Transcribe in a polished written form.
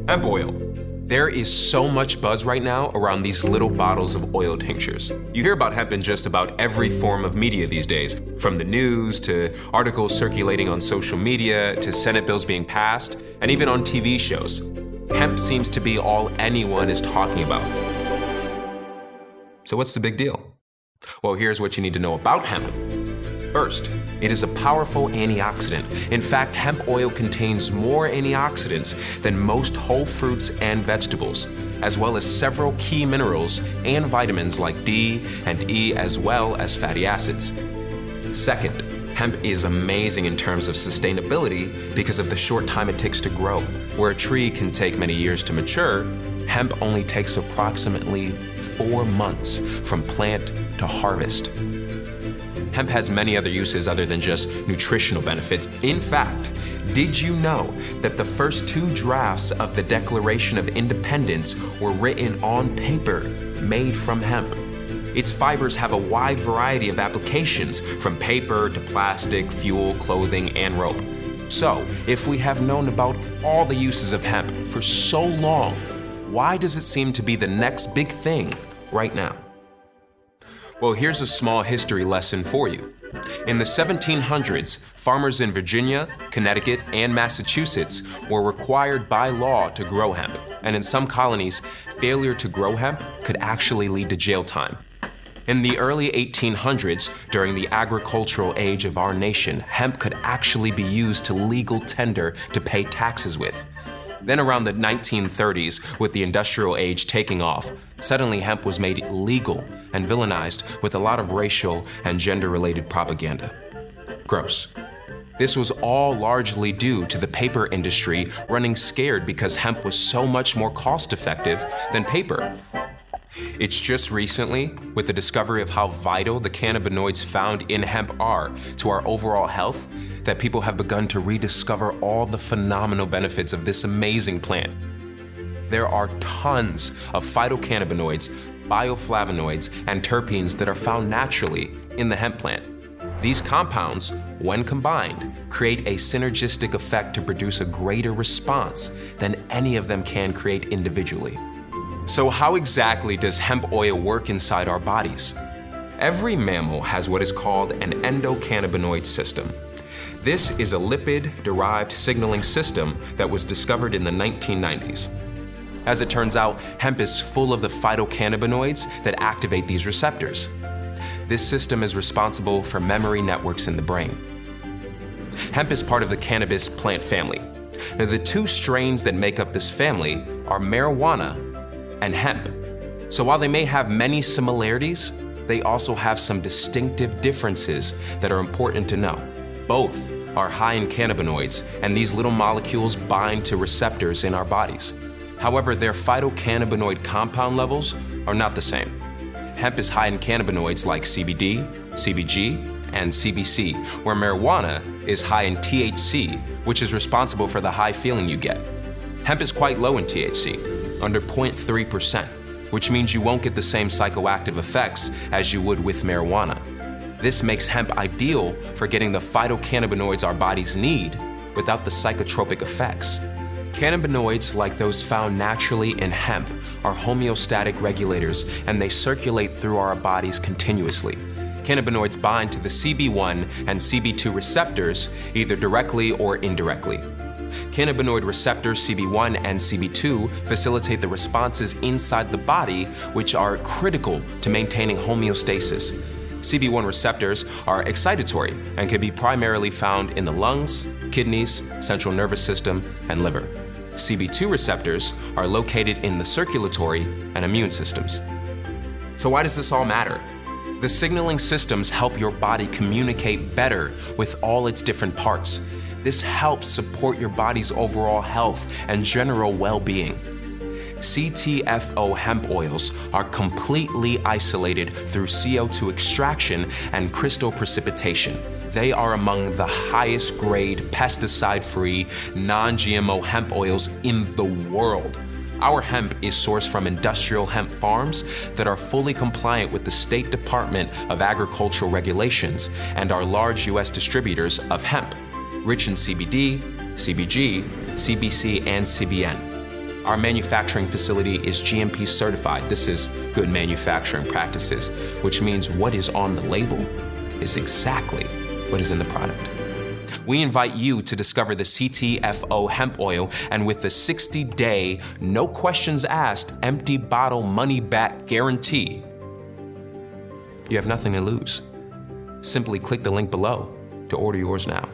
Hemp oil. There is so much buzz right now around these little bottles of oil tinctures. You hear about hemp in just about every form of media these days, from the news to articles circulating on social media to Senate bills being passed, and even on TV shows. Hemp seems to be all anyone is talking about. So what's the big deal? Well, here's what you need to know about hemp. First, it is a powerful antioxidant. In fact, hemp oil contains more antioxidants than most whole fruits and vegetables, as well as several key minerals and vitamins like D and E, as well as fatty acids. Second, hemp is amazing in terms of sustainability because of the short time it takes to grow. Where a tree can take many years to mature, hemp only takes approximately 4 months from plant to harvest. Hemp has many other uses other than just nutritional benefits. In fact, did you know that the first 2 drafts of the Declaration of Independence were written on paper made from hemp? Its fibers have a wide variety of applications, from paper to plastic, fuel, clothing, and rope. So, if we have known about all the uses of hemp for so long, why does it seem to be the next big thing right now? Well, here's a small history lesson for you. In the 1700s, farmers in Virginia, Connecticut, and Massachusetts were required by law to grow hemp, and in some colonies, failure to grow hemp could actually lead to jail time. In the early 1800s, during the agricultural age of our nation, hemp could actually be used to legal tender to pay taxes with. Then around the 1930s, with the industrial age taking off, suddenly hemp was made illegal and villainized with a lot of racial and gender-related propaganda. Gross. This was all largely due to the paper industry running scared because hemp was so much more cost-effective than paper. It's just recently, with the discovery of how vital the cannabinoids found in hemp are to our overall health, that people have begun to rediscover all the phenomenal benefits of this amazing plant. There are tons of phytocannabinoids, bioflavonoids, and terpenes that are found naturally in the hemp plant. These compounds, when combined, create a synergistic effect to produce a greater response than any of them can create individually. So how exactly does hemp oil work inside our bodies? Every mammal has what is called an endocannabinoid system. This is a lipid-derived signaling system that was discovered in the 1990s. As it turns out, hemp is full of the phytocannabinoids that activate these receptors. This system is responsible for memory networks in the brain. Hemp is part of the cannabis plant family. Now, the 2 strains that make up this family are marijuana and hemp. So while they may have many similarities, they also have some distinctive differences that are important to know. Both are high in cannabinoids, and these little molecules bind to receptors in our bodies. However, their phytocannabinoid compound levels are not the same. Hemp is high in cannabinoids like CBD, CBG, and CBC, where marijuana is high in THC, which is responsible for the high feeling you get. Hemp is quite low in THC, under 0.3%, which means you won't get the same psychoactive effects as you would with marijuana. This makes hemp ideal for getting the phytocannabinoids our bodies need without the psychotropic effects. Cannabinoids, like those found naturally in hemp, are homeostatic regulators, and they circulate through our bodies continuously. Cannabinoids bind to the CB1 and CB2 receptors, either directly or indirectly. Cannabinoid receptors CB1 and CB2 facilitate the responses inside the body, which are critical to maintaining homeostasis. CB1 receptors are excitatory and can be primarily found in the lungs, kidneys, central nervous system, and liver. CB2 receptors are located in the circulatory and immune systems. So why does this all matter? The signaling systems help your body communicate better with all its different parts. This helps support your body's overall health and general well-being. CTFO hemp oils are completely isolated through CO2 extraction and crystal precipitation. They are among the highest grade pesticide-free, non-GMO hemp oils in the world. Our hemp is sourced from industrial hemp farms that are fully compliant with the State Department of Agricultural regulations and are large U.S. distributors of hemp, rich in CBD, CBG, CBC, and CBN. Our manufacturing facility is GMP certified. This is good manufacturing practices, which means what is on the label is exactly what is in the product. We invite you to discover the CTFO hemp oil, and with the 60-day, no questions asked, empty bottle money back guarantee, you have nothing to lose. Simply click the link below to order yours now.